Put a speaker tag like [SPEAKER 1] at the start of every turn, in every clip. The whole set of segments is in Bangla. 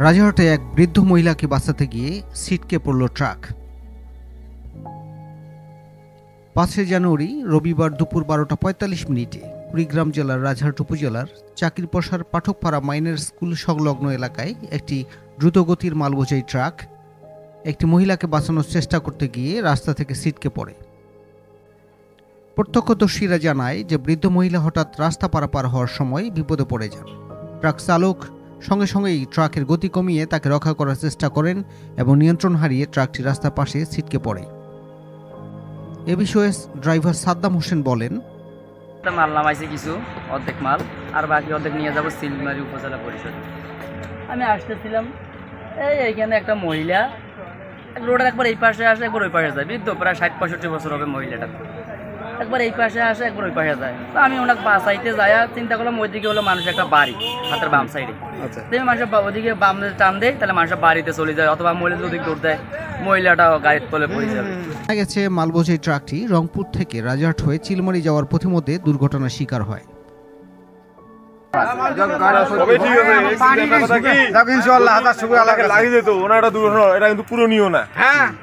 [SPEAKER 1] রাজারহাটে এক বৃদ্ধ মহিলাকে বাঁচাতে গিয়ে ছিটকে পড়ল ট্রাক। ৫ জানুয়ারি রবিবার দুপুর ১২টা ৪৫ কুড়িগ্রাম জেলার রাজারহাট উপজেলার চাকিরপশার পাঠকপাড়া মাইনের স্কুল সংলগ্ন এলাকায় একটি দ্রুতগতির মালবোঝাই ট্রাক একটি মহিলাকে বাঁচানোর চেষ্টা করতে গিয়ে রাস্তা থেকে ছিটকে পড়ে। প্রত্যক্ষদর্শীরা জানায় যে বৃদ্ধ মহিলা হঠাৎ রাস্তা পারাপার হওয়ার সময় বিপদে পড়ে যান। ট্রাক চালক সঙ্গে সঙ্গেই ট্রাকের গতি কমিয়ে তাকে রক্ষা করার চেষ্টা করেন এবং নিয়ন্ত্রণ হারিয়ে ট্রাকটি রাস্তার পাশে ছিটকে পড়ে। এ বিষয়ে ড্রাইভার সাদ্দাম হোসেন বলেন,
[SPEAKER 2] মাল নামাইছে কিছু অর্ধেক মাল, আর বাকি অর্ধেক নিয়ে যাবো সিলমারি উপজেলা পরিষদ। আমি আসতেছিলাম, এইখানে একটা মহিলা রোডের একবার এই পাশে আসে একবার ওই পাশে যায়, বৃদ্ধ প্রায় ৬০-৬৫ বছর হবে মহিলাটা, একবার এই পাশে আসে একবার ওই পাশে যায়। তো আমি ওনাকে বাঁচাইতে যাই চিন্তা করলাম ওইদিকে হলো মানুষ একটা বাড়ি হাতের বাম সাইডে, মানুষের ওইদিকে বাম টান দেয় তাহলে মানুষের বাড়িতে চলে যায়, অথবা মহিলা ওদিকে দৌড় দেয়, মহিলাটা গাড়ির তলে পড়ে যাবে।
[SPEAKER 1] দেখা গেছে মালবোঝাই ট্রাকটি রংপুর থেকে রাজারহাট হয়ে চিলমারি যাওয়ার পথিমধ্যে দুর্ঘটনার শিকার হয়।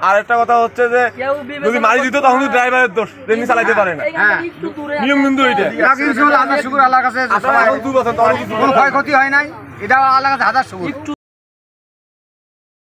[SPEAKER 3] আর একটা কথা হচ্ছে যে যদি মারি দিত তখন ড্রাইভারের দোষ, তেমনি চালাইতে পারে না, নিয়ম কিন্তু ক্ষয়ক্ষতি হয় নাই, এটা আল্লাহর কাছে হাজার শুকর।